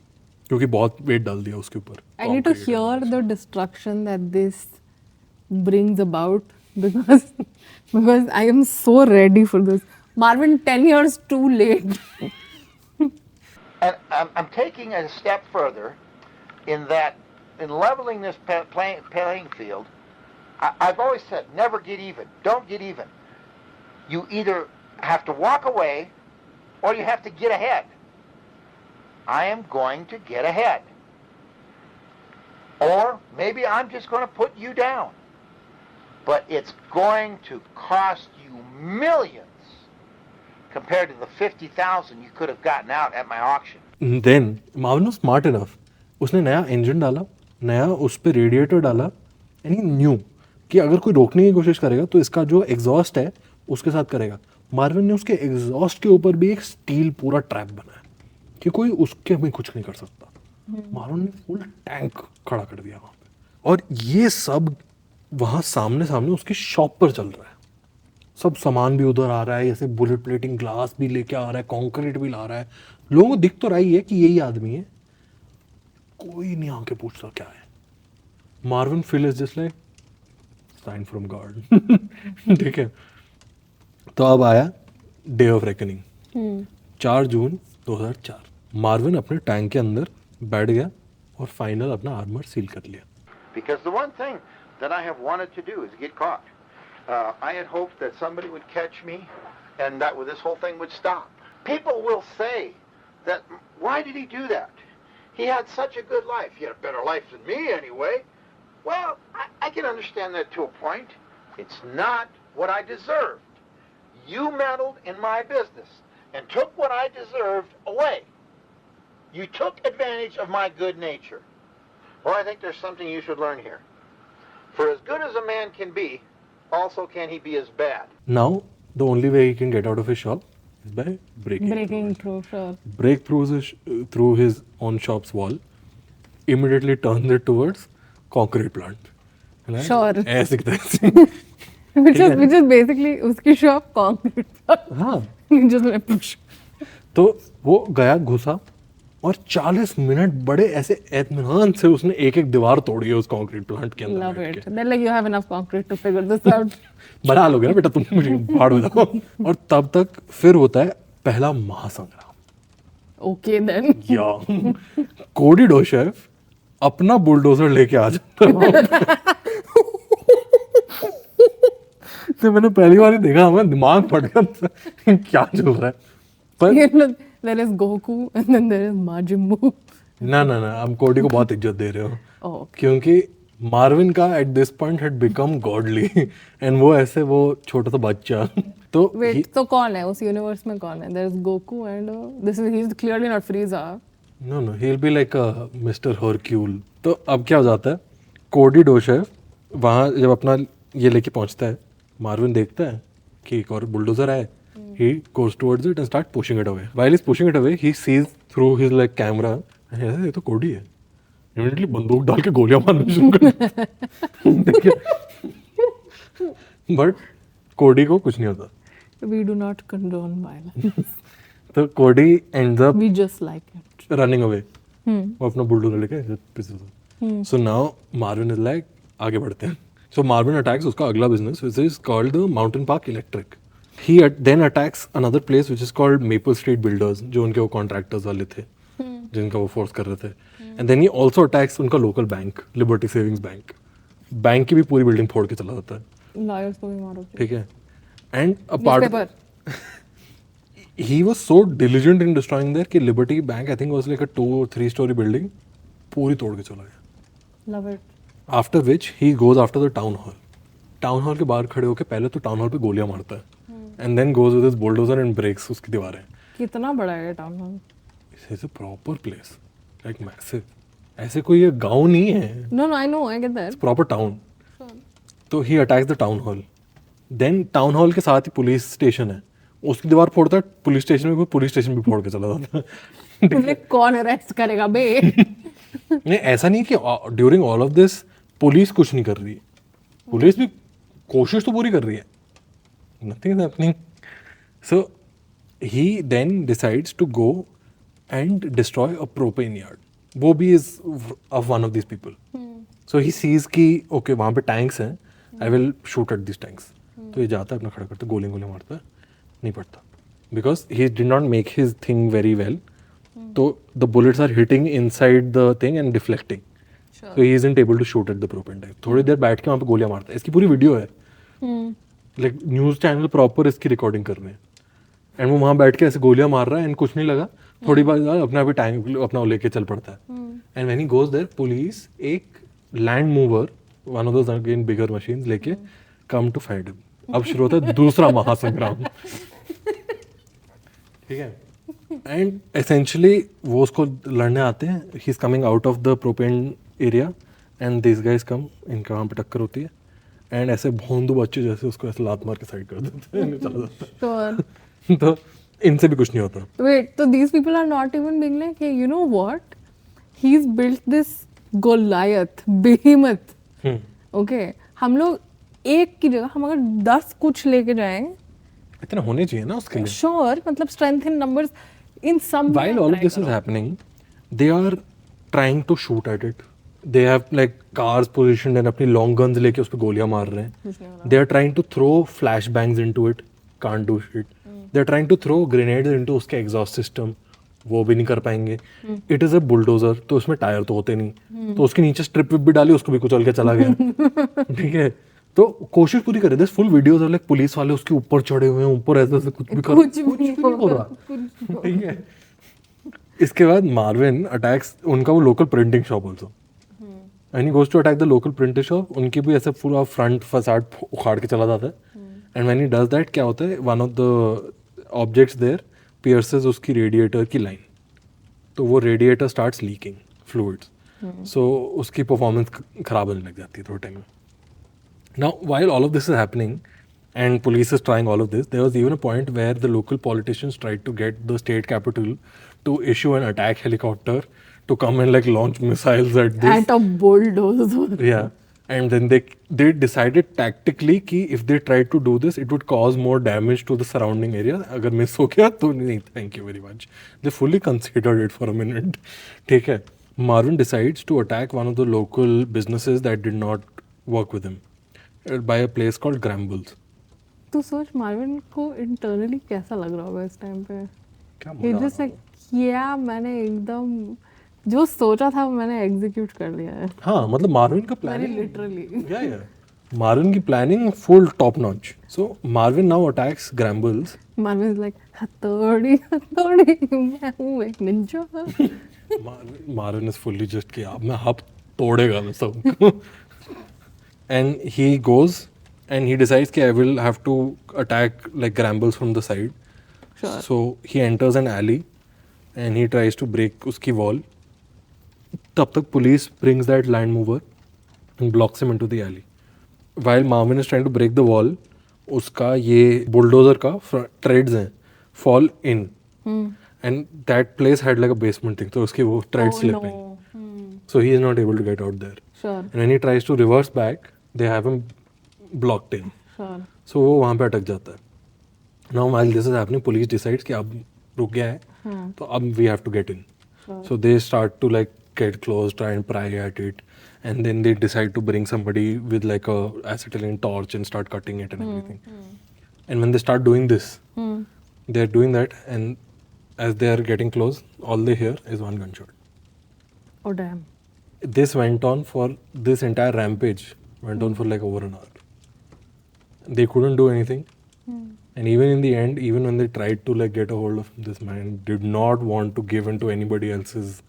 [SPEAKER 2] क्योंकि बहुत वेट डाल दिया उसके ऊपर.
[SPEAKER 1] I need to hear the destruction that this brings about because I am so ready for this. Marvin, 10 years too late.
[SPEAKER 3] And I'm taking it a step further in that, in leveling this playing field, I've always said, never get even. Don't get even. You either have to walk away or you have to get ahead. I am going to get ahead. Or maybe I'm just going to put you down. But it's going to cost you millions compared to the 50,000 you could have gotten out at my auction.
[SPEAKER 2] Then Marvin was smart enough. उसने नया engine डाला, नया उस पर radiator डाला, and he new कि अगर कोई रोकने की कोशिश करेगा तो इसका जो एग्जॉस्ट है उसके साथ करेगा. मार्विन ने उसके एग्जॉस्ट के ऊपर भी एक स्टील पूरा ट्रैप बनाया कि कोई उसके में कुछ नहीं कर सकता. मार्विन ने फुल टैंक खड़ा कर दिया वहाँ पे. और ये सब वहाँ सामने सामने उसकी शॉप पर चल रहा है. सब सामान भी उधर आ रहा है, जैसे बुलेट प्लेटिंग ग्लास भी लेके आ रहा है, कंक्रीट भी ला रहा है. लोगों को दिख तो रहा ही है कि यही आदमी है. कोई नहीं आके पूछता क्या है. Marvin feel is just like sign from God. ठीक है. तो अब आया day of reckoning, 4 June 2004. Marvin अपने टैंक के अंदर बैठ गया और फाइनल अपना आर्मर सील कर लिया.
[SPEAKER 3] Because the one thing that I have wanted to do is get caught. I had hoped that somebody would catch me and that this whole thing would stop. People will say that, why did he do that? He had such a good life. He had a better life than me anyway. Well, I can understand that to a point. It's not what I deserved. You meddled in my business and took what I deserved away. You took advantage of my good nature. Well, I think there's something you should learn here. For as good as a man can be, also can he be as bad.
[SPEAKER 2] Now, the only way he can get out of his shop is by breaking
[SPEAKER 1] through, sure.
[SPEAKER 2] Break through his own shop's wall, immediately turns it towards concrete plant. Right?
[SPEAKER 1] Sure.
[SPEAKER 2] ऐसे तैसे.
[SPEAKER 1] which is basically उसकी shop concrete.
[SPEAKER 2] हाँ.
[SPEAKER 1] Just like push.
[SPEAKER 2] तो वो गया, घुसा और 40 minute बड़े ऐसे एतमान से उसने एक एक दीवार तोड़ी है उस कंक्रीट प्लांट के अंदर.
[SPEAKER 1] Love
[SPEAKER 2] बैठ
[SPEAKER 1] it.
[SPEAKER 2] के.
[SPEAKER 1] Then like you have enough concrete to figure this out.
[SPEAKER 2] बना लोगे ना बेटा तुम, मुझे फाड़ हो जाओ. और तब तक फिर होता है पहला महासंग्राम.
[SPEAKER 1] Okay then.
[SPEAKER 2] या कोडी डोशेव अपना बुलडोजर लेके आ जाता है. तो मैंने पहली बार ही देखा, हमें दिमाग फट गया क्या चल रहा है. पर
[SPEAKER 1] You know, there is Goku and then there is Majin Buu.
[SPEAKER 2] ना हम कोडी को बहुत इज्जत दे रहे हो.
[SPEAKER 1] Oh.
[SPEAKER 2] क्योंकि मार्विन का at this point had become godly and वो ऐसे वो छोटा सा बच्चा. तो
[SPEAKER 1] Wait, तो कौन है उस यूनिवर्स में कौन है? There is Goku and he's clearly not Frieza.
[SPEAKER 2] No he will be like Mister Hercule. तो अब क्या हो जाता है, कोडी डोशेव वहाँ जब अपना ये लेके पहुँचता है, मार्विन देखता है कि एक और बुलडोजर है. He goes towards it and starts pushing it away. While he's pushing it away, he sees through his like camera ये तो कोडी है। इमीडिएटली बंदूक डाल के गोलियां मारना शुरू कर बट कोडी को कुछ नहीं होता।
[SPEAKER 1] We do not condone violence.
[SPEAKER 2] तो Cody ends up
[SPEAKER 1] We just like it.
[SPEAKER 2] Running away,
[SPEAKER 1] Hmm.
[SPEAKER 2] वो अपना बुलडोजर लेके पीछे से। So now Marvin is like आगे बढ़ते हैं। सो मार्विन अटैक्स उसका अगला business which is called the Mountain Park Electric. He then attacks another place which is called Maple Street Builders, जो उनके वो कॉन्ट्रैक्टर्स वाले थे जिनका वो फोर्स कर रहे थे। And then he also attacks उनका local bank, liberty savings bank. Bank की भी पूरी बिल्डिंग फोड़ के चला जाता है,
[SPEAKER 1] Lawyers को भी मारो।
[SPEAKER 2] ठीक है। And apart
[SPEAKER 1] Newspaper.
[SPEAKER 2] he was so diligent in destroying there कि liberty bank I think was like a 2 or 3 story building, पूरी तोड़ के चला गया।
[SPEAKER 1] Love it.
[SPEAKER 2] After which he goes after the town hall. Town hall के बाहर खड़े होकर पहले तो टाउन हॉल पे गोलियां मारता है and then goes with his bulldozer and breaks उसकी दीवारें।
[SPEAKER 1] कितना बड़ा है town hall?
[SPEAKER 2] It's a proper place, like massive. ऐसे कोई ये गांव नहीं है,
[SPEAKER 1] No, I know, I get that.
[SPEAKER 2] Proper town. तो he attacks the town hall. Then town hall के साथ ही पुलिस स्टेशन है, उसकी दीवार फोड़ता है। पुलिस स्टेशन में पुलिस स्टेशन भी फोड़ के चला जाता है।
[SPEAKER 1] तुमने कौन अरेस्ट करेगा बे?
[SPEAKER 2] नहीं, ऐसा नहीं कि during all of this police कुछ नहीं कर रही है, पुलिस भी कोशिश तो पूरी कर रही है। Nothing is happening. So he then decides to go and destroy a propane yard. वो भी is of one of this people. So he sees कि ओके वहाँ पे टैंक्स हैं, I will shoot at this tanks. तो ये जाता है अपना खड़ा करता है, गोली मारता है, नहीं पड़ता, because he did not make his thing very well. तो the bullets are hitting inside the thing and deflecting, so he isn't able to shoot at the propane tank. थोड़ी देर बैठ के वहाँ पे गोलियां मारता है। इसकी पूरी वीडियो है, लाइक न्यूज़ चैनल प्रॉपर इसकी रिकॉर्डिंग कर रहे हैं एंड वो वहाँ बैठ के ऐसे गोलियां मार रहा है एंड कुछ नहीं लगा। थोड़ी बार अपना भी टैंक अपना वो लेके चल पड़ता है। And when he goes there, police एक land mover, one of those again bigger machines लेके कम टू फाइंड हिम। अब शुरू होता है दूसरा महासंग्राम, ठीक है। एंड एसेंशियली वो उसको लड़ने आते हैं। He is coming out of the propane area and this guys कम, इनका वहाँ पे टक्कर होती है एंड ऐसे भोंदू बच्चे जैसे उसको ऐसे लात मार के साइड कर देते हैं, चला जाता
[SPEAKER 1] Sure.
[SPEAKER 2] है। तो इनसे भी कुछ नहीं होता।
[SPEAKER 1] Wait, so these people are not even being like, hey, you know what? He's built this Goliath, behemoth. Okay, हम लोग एक की जगह हम अगर 10 कुछ लेके जाएं,
[SPEAKER 2] इतना होने चाहिए ना उसके लिए।
[SPEAKER 1] sure, मतलब strength in numbers in some way
[SPEAKER 2] While all
[SPEAKER 1] try
[SPEAKER 2] of this is
[SPEAKER 1] करो.
[SPEAKER 2] happening, they are trying to shoot at it. They have like cars positioned and अपनी long guns लेके उस पे गोलियां मार रहे हैं। They are trying to throw flashbangs into it, can't do shit. They are trying to throw grenades into उसके exhaust system, वो भी नहीं कर पाएंगे। It is a bulldozer, तो उसमें टायर तो होते नहीं, तो उसके नीचे स्ट्रिप विप भी डाली, उसको भी कुचल के चला गया। ठीक है, तो कोशिश पूरी करे। This full videos of like police वाले उसके ऊपर चढ़े हुए हैं, ऊपर ऐसे ऐसे कुछ भी कर,
[SPEAKER 1] कुछ
[SPEAKER 2] कुछ
[SPEAKER 1] भी
[SPEAKER 2] भी नहीं हो रहा।
[SPEAKER 1] कुछ
[SPEAKER 2] ठीक है। इसके बाद मार्विन अटैक्स उनका वो local printing shop also, and he goes to attack the local printing shop. उनकी भी ऐसे पूरा फ्रंट फसाड उखाड़ के चला जाता है। And when he does that, क्या होता है, one of the objects there pierces उसकी रेडिएटर की लाइन, तो वो radiator starts leaking fluids, so उसकी परफॉर्मेंस खराब होने लग जाती है थोड़े टाइम में। Now, while all of this is happening and police is trying all of this, there was even a point where the local politicians tried to get the state capital to issue an attack helicopter to come and like launch missiles at this.
[SPEAKER 1] At a bulldozer.
[SPEAKER 2] Yeah. And then they decided tactically कि if they tried to do this, it would cause more damage to the surrounding area. अगर miss हो गया तो नहीं, thank you very much. They fully considered it for a minute. ठीक है. Marvin decides to attack one of the local businesses that did not work with him by a place called Grambles.
[SPEAKER 1] तू सोच Marvin को internally कैसा लग रहा होगा इस टाइम पे।
[SPEAKER 2] क्या
[SPEAKER 1] He
[SPEAKER 2] मजा
[SPEAKER 1] just like, yeah, मैंने एकदम जो सोचा था मैंने एग्जीक्यूट कर लिया है।
[SPEAKER 2] हाँ, मतलब मार्विन का
[SPEAKER 1] Very
[SPEAKER 2] planning,
[SPEAKER 1] literally.
[SPEAKER 2] yeah. Marvin की planning full top notch. So Marvin now attacks Grambles.
[SPEAKER 1] Marvin is like हथौड़ी हथौड़ी मैं हूँ एक ninja.
[SPEAKER 2] Marvin is fully just कि अब मैं हब तोड़ेगा मैं सबको। And he goes and he decides कि I will have to attack like Grambles from the side.
[SPEAKER 1] Sure.
[SPEAKER 2] So he enters an alley and he tries to break उसकी wall. तब तक police brings that land mover and blocks him into the alley. While Marvin is trying to break the wall, उसका ये bulldozer का treads हैं fall in. and that place had like a basement thing, so uski wo tried
[SPEAKER 1] Oh
[SPEAKER 2] slipping,
[SPEAKER 1] no.
[SPEAKER 2] so he is not able to get out there.
[SPEAKER 1] Sure.
[SPEAKER 2] And when he tries to reverse back, they have him blocked in,
[SPEAKER 1] Sure.
[SPEAKER 2] so वो वहाँ पे अटक जाता है. Now while this is happening, police decides कि अब रुक गया है, तो अब we have to get in. So they start to like get close, try and pry at it, and then they decide to bring somebody with like a acetylene torch and start cutting it and everything. And when they start doing this, they're doing that, and as they are getting close, all they hear is one gunshot.
[SPEAKER 1] Oh damn.
[SPEAKER 2] This went on for this entire rampage went on for like over an hour. They couldn't do anything. And even in the end, even when they tried to like get a hold of this man, did not want to give in to anybody else's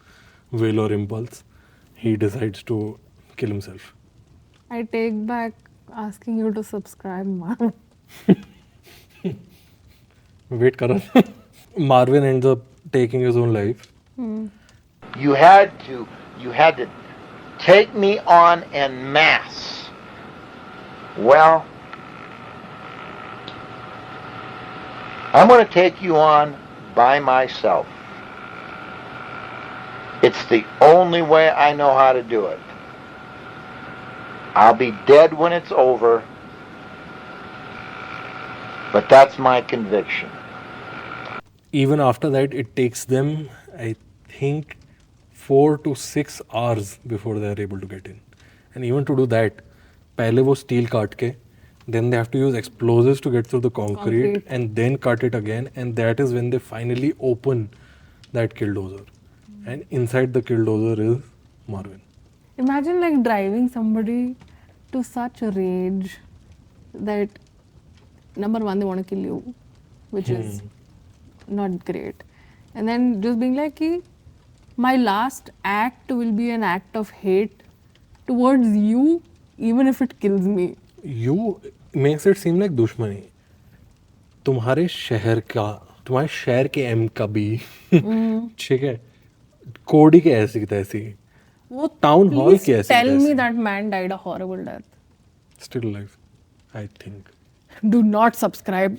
[SPEAKER 2] will or impulse. He decides to kill himself.
[SPEAKER 1] I take back asking you to subscribe, man.
[SPEAKER 2] Wait, Karan. Marvin ends up taking his own life.
[SPEAKER 3] You had to take me on en masse. Well, I'm going to take you on by myself. It's the only way I know how to do it. I'll be dead when it's over, but that's my conviction.
[SPEAKER 2] Even after that, it takes them, I think, 4 to 6 hours before they are able to get in. And even to do that, पहले वो steel काट के, then they have to use explosives to get through the concrete and then cut it again, and that is when they finally open that killdozer. And inside the killdozer is Marvin.
[SPEAKER 1] Imagine like driving somebody to such a rage that number one, they want to kill you, which is not great. And then just being like, "Ki, my last act will be an act of hate towards you, even if it kills me."
[SPEAKER 2] You makes it seem like दुश्मनी. तुम्हारे शहर का, तुम्हारे शहर के M का भी, ठीक है, कोडी के ऐसी की तैसी,
[SPEAKER 1] वो
[SPEAKER 2] टाउन हॉल की ऐसी
[SPEAKER 1] tell
[SPEAKER 2] की
[SPEAKER 1] me
[SPEAKER 2] तैसी.
[SPEAKER 1] that man died a horrible death.
[SPEAKER 2] Still alive, I think.
[SPEAKER 1] Do not subscribe.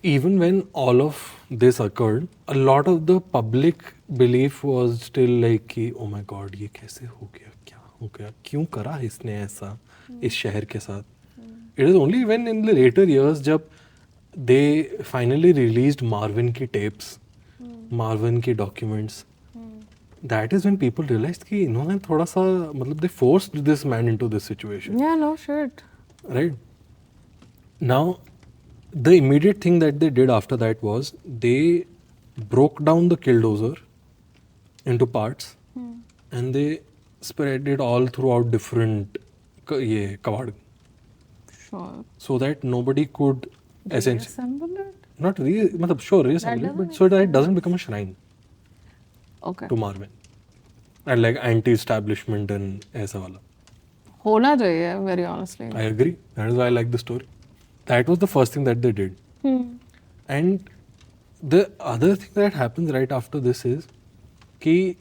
[SPEAKER 2] Even when all of this occurred, a lot of the public belief was still like कि oh my god, ये कैसे हो गया, क्या हो गया, क्यों करा इसने ऐसा इस शहर के साथ. It is only when in the later years जब they finally released Marvin की tapes, Marvin की documents, that is when people realized कि इन्होंने थोड़ा सा मतलब they forced this man into this situation.
[SPEAKER 1] Yeah, no shit.
[SPEAKER 2] Right. Now, the immediate thing that they did after that was they broke down the killdozer into parts and they spread it all throughout different kawad
[SPEAKER 1] Sure.
[SPEAKER 2] so that nobody could essentially
[SPEAKER 1] Assemble it?
[SPEAKER 2] not matlab sure reassemble it, but so that it doesn't become a shrine
[SPEAKER 1] Okay.
[SPEAKER 2] to Marvin and like anti-establishment and aisa wala.
[SPEAKER 1] होना चाहिए, very honestly.
[SPEAKER 2] I agree. That is why I like the story. That was the first thing that they did. And the other thing that happens right after this is कि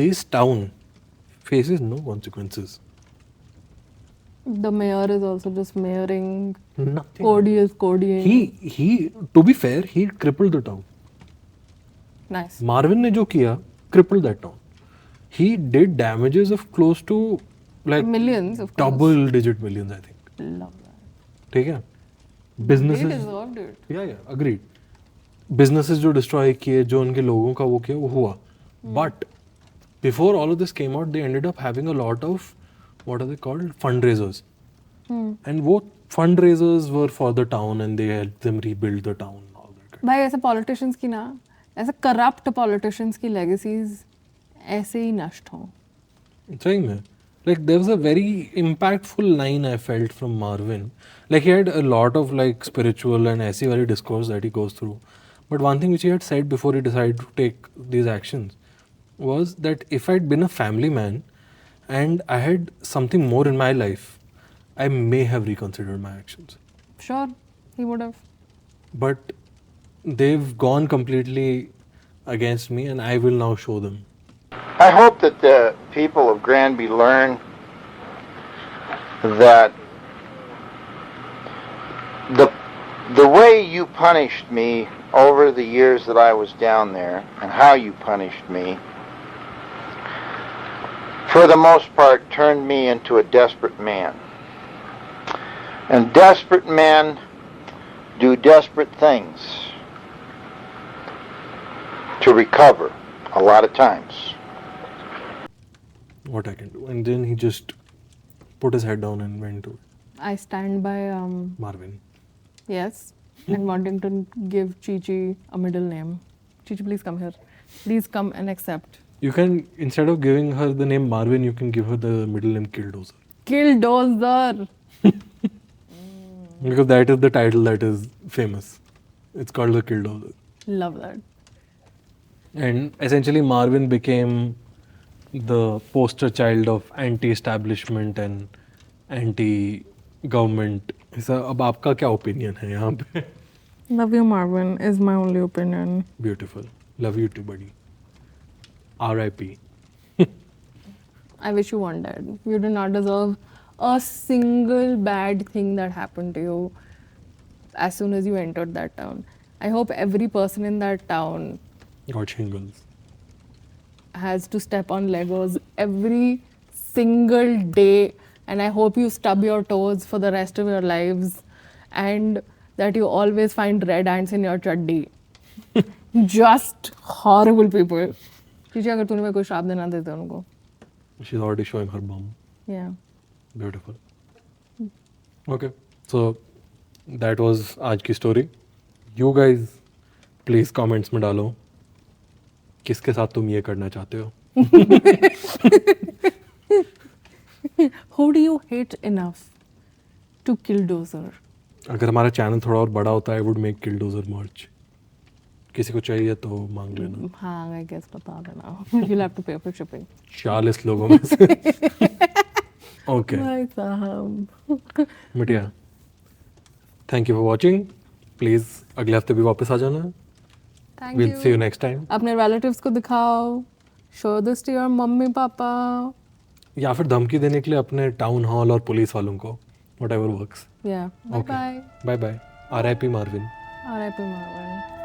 [SPEAKER 2] this town faces no consequences.
[SPEAKER 1] The mayor is also just mayoring.
[SPEAKER 2] Nothing.
[SPEAKER 1] Cody is codying.
[SPEAKER 2] He to be fair, he crippled the town.
[SPEAKER 1] Nice.
[SPEAKER 2] Marvin ने जो किया, crippled that town. He did damages of close to like
[SPEAKER 1] Millions, of course.
[SPEAKER 2] double digit millions, I think.
[SPEAKER 1] Love that.
[SPEAKER 2] ठीक है?
[SPEAKER 1] They
[SPEAKER 2] Businesses.
[SPEAKER 1] deserved it.
[SPEAKER 2] Yeah, agreed. Businesses जो destroy किए, जो उनके लोगों का वो किया, वो हुआ. But before all of this came out, they ended up having a lot of, what are they called? Fundraisers. And वो fundraisers were for the town and they helped them rebuild the town. All that.
[SPEAKER 1] भाई ऐसे politicians की ना, ऐसे corrupt politicians की legacies ऐसे ही नष्ट हों.
[SPEAKER 2] सही में. Like there was a very impactful line I felt from Marvin. Like he had a lot of like spiritual and ऐसी वाली discourse that he goes through. But one thing which he had said before he decided to take these actions was that if I'd been a family man and I had something more in my life, I may have reconsidered my actions.
[SPEAKER 1] Sure, he would have.
[SPEAKER 2] But they've gone completely against me and I will now show them.
[SPEAKER 3] I hope that the people of Granby learn that The way you punished me over the years that I was down there, and how you punished me, for the most part, turned me into a desperate man. And desperate men do desperate things to recover a lot of times.
[SPEAKER 2] What I can do. And then he just put his head down and went to
[SPEAKER 1] I stand by
[SPEAKER 2] Marvin.
[SPEAKER 1] yes, and wanting to give Chi-Chi a middle name. Chi-Chi, please come here. Please come and accept.
[SPEAKER 2] You can, instead of giving her the name Marvin, you can give her the middle name Killdozer.
[SPEAKER 1] Killdozer.
[SPEAKER 2] Because that is the title that is famous. It's called the Killdozer.
[SPEAKER 1] Love that.
[SPEAKER 2] And essentially Marvin became the poster child of anti-establishment and anti-government. अब आपका क्या opinion है यहाँ पे?
[SPEAKER 1] Love you, Marvin, is my only opinion.
[SPEAKER 2] Beautiful. Love you too, buddy. R.I.P.
[SPEAKER 1] I wish you weren't dead. You do not deserve a single bad thing that happened to you as soon as you entered that town. I hope every person in that town
[SPEAKER 2] Got shingles.
[SPEAKER 1] has to step on Legos every single day, and I hope you stub your toes for the rest of your lives, and that you always find red ants in your chaddi. Just horrible people. Chichi, अगर तूने मेरे को श्राप देना देते उनको.
[SPEAKER 2] She's already showing her bum.
[SPEAKER 1] Yeah.
[SPEAKER 2] Beautiful. Okay. So that was आज की story. You guys please comments में डालो किसके साथ तुम ये करना चाहते हो.
[SPEAKER 1] Who do you hate enough to Killdozer?
[SPEAKER 2] अगर हमारा चैनल थोड़ा और बड़ा होता है, I would make Killdozer merch. किसी को चाहिए तो मांग लेना.
[SPEAKER 1] हाँ, I guess बता देना. You'll have to pay for shipping.
[SPEAKER 2] 40 लोगों में से. Okay.
[SPEAKER 1] भाई साहब.
[SPEAKER 2] मिटिया. Thank you for watching. Please अगले हफ्ते भी वापस आ जाना.
[SPEAKER 1] Thank
[SPEAKER 2] We'll
[SPEAKER 1] you.
[SPEAKER 2] see you next time.
[SPEAKER 1] अपने relatives को दिखाओ. Show this to your mummy papa.
[SPEAKER 2] या फिर धमकी देने के लिए अपने टाउन हॉल और पुलिस वालों को. Whatever works.
[SPEAKER 1] Yeah. Bye
[SPEAKER 2] Okay.
[SPEAKER 1] bye.
[SPEAKER 2] Bye bye. R.I.P. Marvin.
[SPEAKER 1] R.I.P. Marvin.